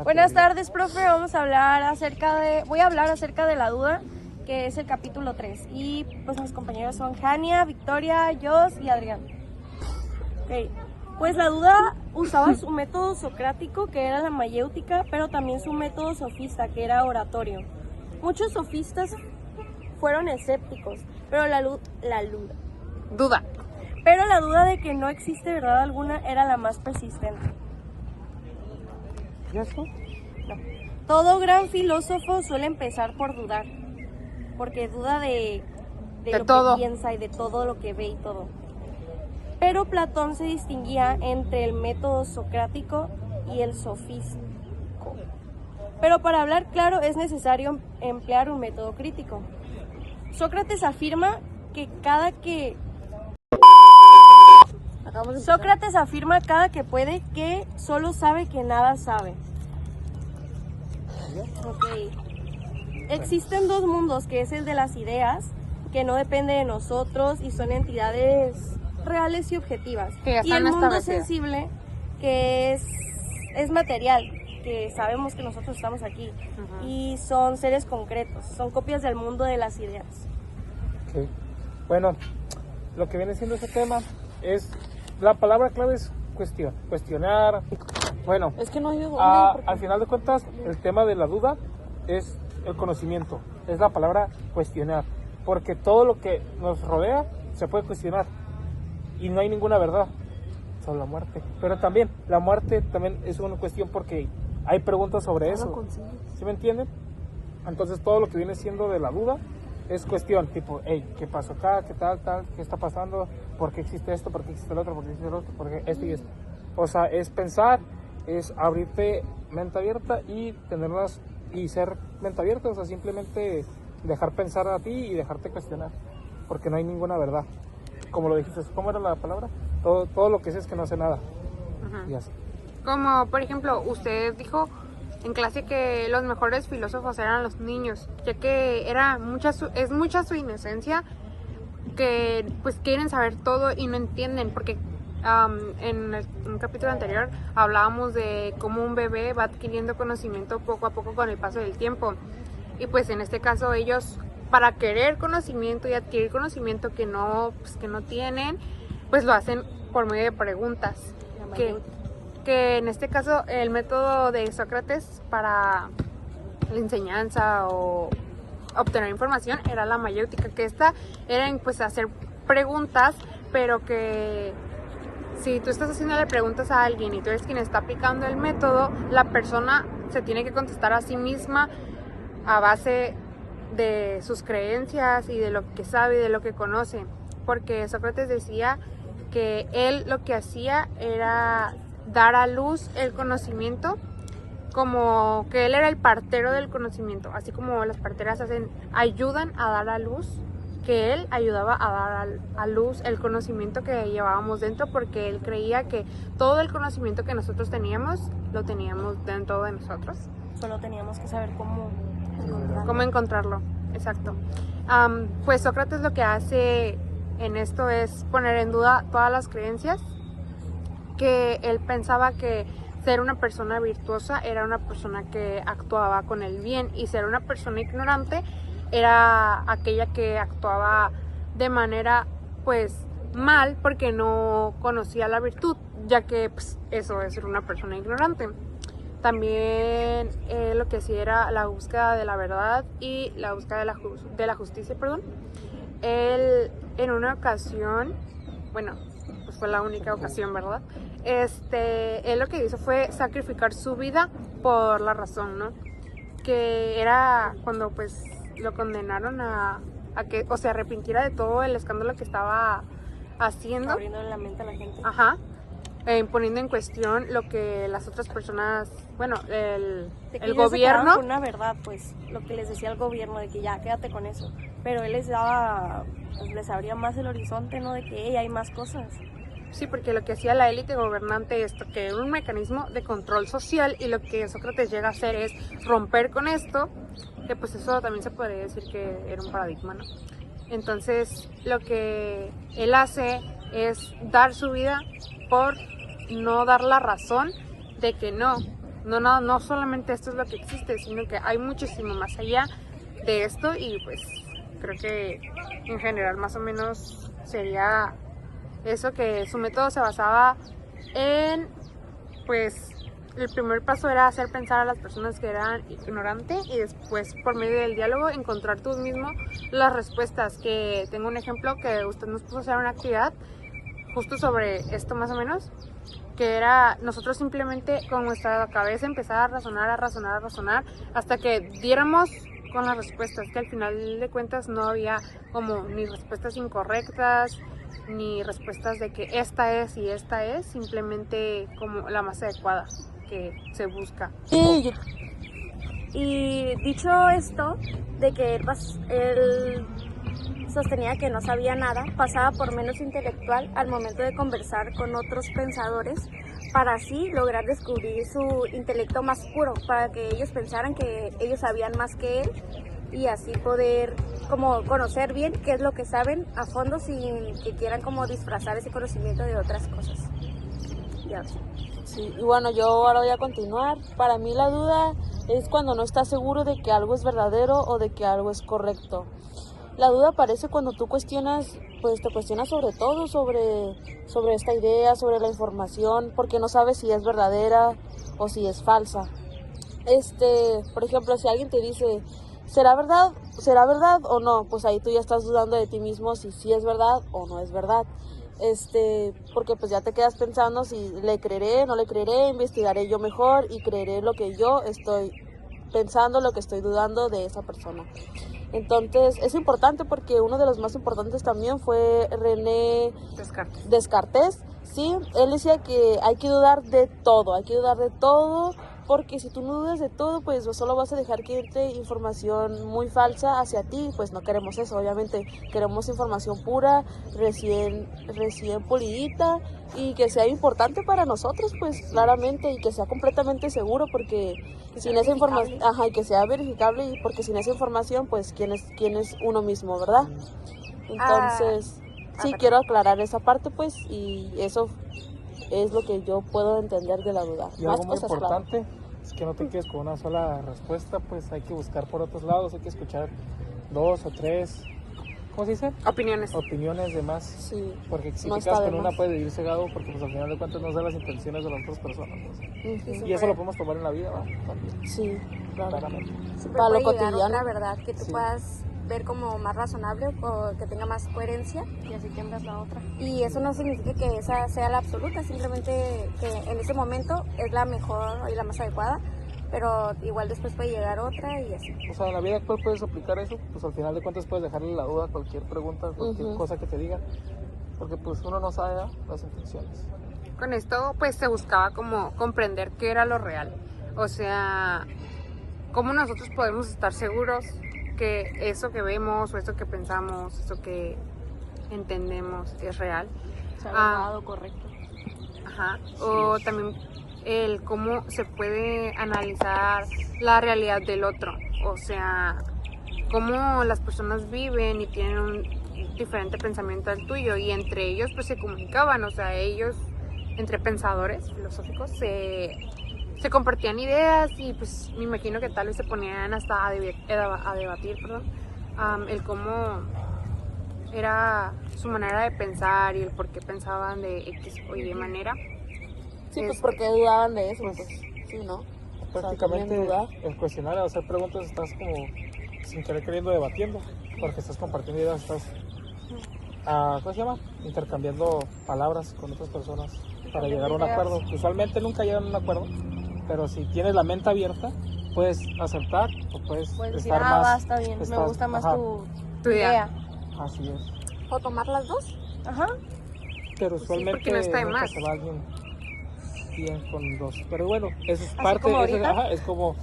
Buenas tardes, profe. Voy a hablar acerca de la duda, que es el capítulo 3. Y pues mis compañeros son Jania, Victoria, Jos y Adrián. Okay. Pues la duda usaba su método socrático, que era la mayéutica, pero también su método sofista, que era oratorio. Muchos sofistas fueron escépticos, pero la duda de que no existe verdad alguna era la más persistente. ¿Y eso? No. Todo gran filósofo suele empezar por dudar, porque duda de lo todo. que piensa y de todo lo que ve y todo. Pero Platón se distinguía entre el método socrático y el sofístico. Pero para hablar claro es necesario emplear un método crítico. Sócrates afirma cada que puede que solo sabe que nada sabe. Okay. Existen dos mundos, que es el de las ideas, que no depende de nosotros y son entidades reales y objetivas. Y el mundo sensible, que es material, que sabemos que nosotros estamos aquí. Y son seres concretos, son copias del mundo de las ideas. Okay. Bueno, lo que viene siendo ese tema es, la palabra clave es cuestionar. Bueno, Es que no hay de dónde, al final de cuentas, el tema de la duda es el conocimiento, es la palabra cuestionar, porque todo lo que nos rodea se puede cuestionar y no hay ninguna verdad, solo la muerte. Pero también, la muerte también es una cuestión porque hay preguntas sobre eso, ¿sí me entienden? Entonces todo lo que viene siendo de la duda es cuestión, tipo, hey, ¿qué pasó acá? ¿Qué tal? ¿Qué está pasando? ¿Por qué existe esto? ¿Por qué existe el otro? ¿Por qué existe el otro? ¿Por qué esto y esto? O sea, es pensar, es abrirte mente abierta y tenerlas y ser mente abierta, o sea, simplemente dejar pensar a ti y dejarte cuestionar, porque no hay ninguna verdad. Como lo dijiste, ¿cómo era la palabra? Todo lo que sé es que no sé nada. Y así. Como, por ejemplo, usted dijo en clase que los mejores filósofos eran los niños, ya que es mucha su inocencia, que pues quieren saber todo y no entienden, porque en un capítulo anterior hablábamos de cómo un bebé va adquiriendo conocimiento poco a poco con el paso del tiempo, y pues en este caso ellos, para querer conocimiento y adquirir conocimiento que no tienen, pues lo hacen por medio de preguntas, que en este caso el método de Sócrates para la enseñanza o obtener información era la mayéutica, que esta era pues hacer preguntas, pero que si tú estás haciéndole preguntas a alguien y tú eres quien está aplicando el método, la persona se tiene que contestar a sí misma a base de sus creencias y de lo que sabe y de lo que conoce, porque Sócrates decía que él lo que hacía era dar a luz el conocimiento, como que él era el partero del conocimiento, así como las parteras ayudan a dar a luz, que él ayudaba a dar a luz el conocimiento que llevábamos dentro, porque él creía que todo el conocimiento que nosotros teníamos, lo teníamos dentro de nosotros. Solo teníamos que saber cómo encontrarlo, exacto. Pues Sócrates lo que hace en esto es poner en duda todas las creencias, que él pensaba que ser una persona virtuosa era una persona que actuaba con el bien, y ser una persona ignorante era aquella que actuaba de manera pues mal porque no conocía la virtud, ya que pues, eso es ser una persona ignorante. También lo que hacía era la búsqueda de la verdad y la búsqueda de la justicia, perdón. Él en una ocasión, bueno, pues fue la única ocasión, ¿verdad? Él lo que hizo fue sacrificar su vida por la razón, ¿no? Que era cuando pues lo condenaron a que o se arrepintiera de todo el escándalo que estaba haciendo. Abriendo la mente a la gente. Ajá. Poniendo en cuestión lo que las otras personas, bueno, el gobierno. Con una verdad, pues, lo que les decía el gobierno, de que ya, quédate con eso. Pero él les daba, pues, les abría más el horizonte, ¿no? De que hay más cosas. Sí, porque lo que hacía la élite gobernante es que era un mecanismo de control social, y lo que Sócrates llega a hacer es romper con esto, que pues eso también se podría decir que era un paradigma, ¿no? Entonces lo que él hace es dar su vida por no dar la razón de que no, no solamente esto es lo que existe, sino que hay muchísimo más allá de esto y pues creo que en general más o menos sería eso, que su método se basaba en, pues, el primer paso era hacer pensar a las personas que eran ignorantes y después por medio del diálogo encontrar tú mismo las respuestas. Que tengo un ejemplo que usted nos puso a hacer una actividad justo sobre esto más o menos, que era nosotros simplemente con nuestra cabeza empezar a razonar hasta que diéramos con las respuestas, que al final de cuentas no había como ni respuestas incorrectas ni respuestas de que esta es y esta es, simplemente como la más adecuada que se busca. Y dicho esto, de que él sostenía que no sabía nada, pasaba por menos intelectual al momento de conversar con otros pensadores para así lograr descubrir su intelecto más puro, para que ellos pensaran que ellos sabían más que él y así poder como conocer bien qué es lo que saben a fondo sin que quieran como disfrazar ese conocimiento de otras cosas. Ya. Sí, y bueno, yo ahora voy a continuar. Para mí la duda es cuando no estás seguro de que algo es verdadero o de que algo es correcto. La duda aparece cuando tú cuestionas, pues te cuestionas sobre todo, sobre esta idea, sobre la información, porque no sabes si es verdadera o si es falsa. Por ejemplo, si alguien te dice, ¿será verdad o no? Pues ahí tú ya estás dudando de ti mismo si sí es verdad o no es verdad. Porque pues ya te quedas pensando si le creeré, no le creeré, investigaré yo mejor y creeré lo que yo estoy pensando, lo que estoy dudando de esa persona. Entonces es importante porque uno de los más importantes también fue René Descartes. Sí, él decía que hay que dudar de todo, porque si tú no dudas de todo, pues solo vas a dejar que entre información muy falsa hacia ti, pues no queremos eso, obviamente queremos información pura, recién pulidita y que sea importante para nosotros, pues claramente, y que sea completamente seguro, porque sin esa información, y que sea verificable, y porque sin esa información, pues quién es uno mismo, ¿verdad? Entonces, quiero aclarar esa parte, pues, y eso es lo que yo puedo entender de la duda. Y algo muy importante es que no te quedes con una sola respuesta, pues hay que buscar por otros lados, hay que escuchar 2 o 3, ¿cómo se dice? Opiniones de más. Sí, porque si no te quedas con más. una puedes vivir cegado, porque pues al final de cuentas no sé las intenciones de las otras personas. Pues. Y eso lo podemos tomar en la vida, ¿no? También. Sí, claramente. Para lo puede llegar cotidiano. otra verdad que tú puedas ver como más razonable o que tenga más coherencia y así tengas la otra. Y eso no significa que esa sea la absoluta, simplemente que en ese momento es la mejor y la más adecuada, pero igual después puede llegar otra y así. O sea, en la vida actual puedes aplicar eso, pues al final de cuentas puedes dejarle la duda a cualquier pregunta, cualquier cosa que te digan, porque pues uno no sabe las intenciones. Con esto pues se buscaba como comprender qué era lo real, o sea, cómo nosotros podemos estar seguros que eso que vemos o eso que pensamos, eso que entendemos es real. Correcto. Ajá. O también el cómo se puede analizar la realidad del otro, o sea, cómo las personas viven y tienen un diferente pensamiento al tuyo y entre ellos pues se comunicaban, o sea, ellos entre pensadores filosóficos se compartían ideas y pues me imagino que tal vez se ponían hasta a debatir, el cómo era su manera de pensar y el por qué pensaban de X o Y manera. Sí, pues porque dudaban de eso, pues, sí, ¿no? Prácticamente el cuestionar, al hacer preguntas, estás como sin querer queriendo debatiendo, porque estás compartiendo ideas, estás ¿cómo se llama? Intercambiando palabras con otras personas para llegar a un acuerdo. Usualmente nunca llegan a un acuerdo, pero si tienes la mente abierta, puedes aceptar o puedes decir, estar más... está bien, me gusta más tu idea. Así es. O tomar las dos. Ajá. Pero usualmente no está de nunca más. se va alguien bien con dos. Pero bueno, eso es Así parte, como eso, ahorita. es como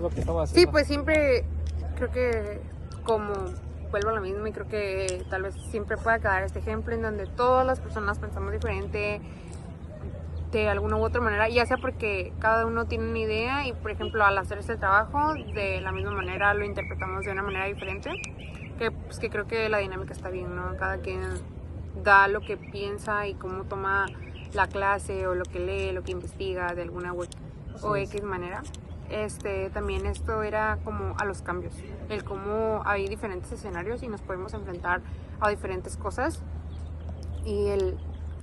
lo que estamos haciendo. Sí, pues siempre creo que como vuelvo a lo mismo y creo que tal vez siempre pueda quedar este ejemplo en donde todas las personas pensamos diferente de alguna u otra manera, ya sea porque cada uno tiene una idea y por ejemplo al hacer este trabajo de la misma manera lo interpretamos de una manera diferente, que pues que creo que la dinámica está bien, ¿no? Cada quien da lo que piensa y cómo toma la clase o lo que lee, lo que investiga de alguna o Sí. X manera. También esto era como a los cambios, el cómo hay diferentes escenarios y nos podemos enfrentar a diferentes cosas y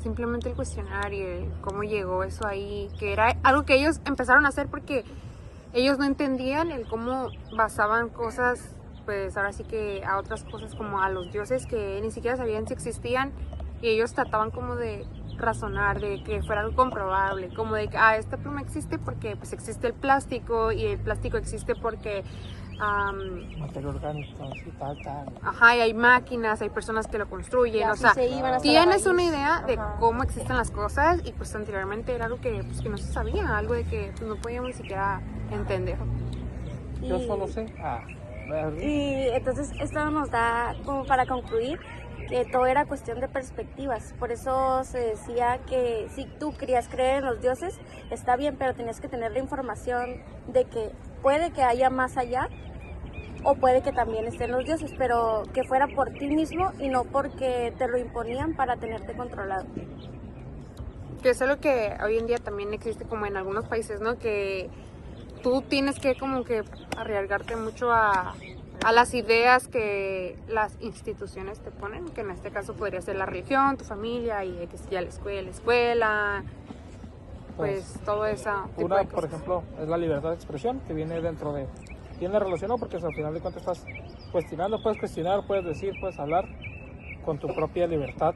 simplemente el cuestionar y el cómo llegó eso ahí, que era algo que ellos empezaron a hacer porque ellos no entendían el cómo basaban cosas, pues ahora sí que a otras cosas como a los dioses que ni siquiera sabían si existían y ellos trataban como de razonar, de que fuera algo comprobable, como de que esta pluma existe porque pues existe el plástico y el plástico existe porque Materia orgánica, sí, tal. ajá, y hay máquinas, hay personas que lo construyen, Y o así sea, se iban hasta la tienes una raíz. idea de Ajá. cómo existen las cosas y pues anteriormente era algo que, pues, que no se sabía, algo de que pues, no podíamos ni siquiera entender. Yo Y- solo sé. Y entonces esto nos da como para concluir que todo era cuestión de perspectivas. Por eso se decía que si tú querías creer en los dioses, está bien, pero tenías que tener la información de que puede que haya más allá o puede que también estén los dioses, pero que fuera por ti mismo y no porque te lo imponían para tenerte controlado. Que es algo que hoy en día también existe como en algunos países, ¿no? Que tú tienes que como que arriesgarte mucho a las ideas que las instituciones te ponen, que en este caso podría ser la religión, tu familia y que ya la escuela, pues todo eso tipo Una, de por cosas. ejemplo, es la libertad de expresión que viene viene relacionado porque al final de cuentas estás cuestionando, puedes cuestionar, puedes decir, puedes hablar con tu propia libertad.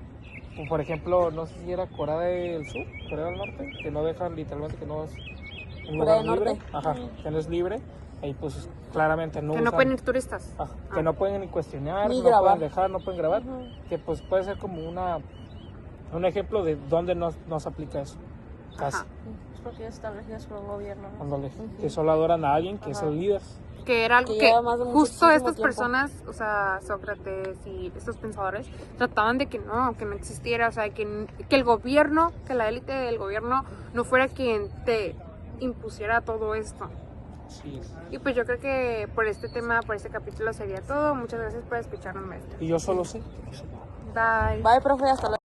Como por ejemplo, no sé si era Corea del Sur, Corea del Norte, que no dejan literalmente que no es un Corea lugar del libre, Norte. ajá, que no es libre, ahí pues claramente no Que no usan- pueden ir turistas. ajá, que no pueden ni cuestionar, Ni no grabar. pueden dejar, no pueden grabar, que pues puede ser como un ejemplo de dónde no se aplica eso, casi. Ajá. Es porque ellos están regidos por un gobierno, ¿no? Ándale, que solo adoran a alguien que es el líder. Que era algo Que que lleva más de justo muchísimo estas tiempo. personas, o sea, Sócrates y estos pensadores, trataban de que no existiera, o sea, que el gobierno, que la élite del gobierno no fuera quien te impusiera todo esto. Sí. Y pues yo creo que por este tema, por este capítulo sería todo. Muchas gracias por escucharnos, maestra. Y yo solo sé. Bye. Bye, profe, hasta luego.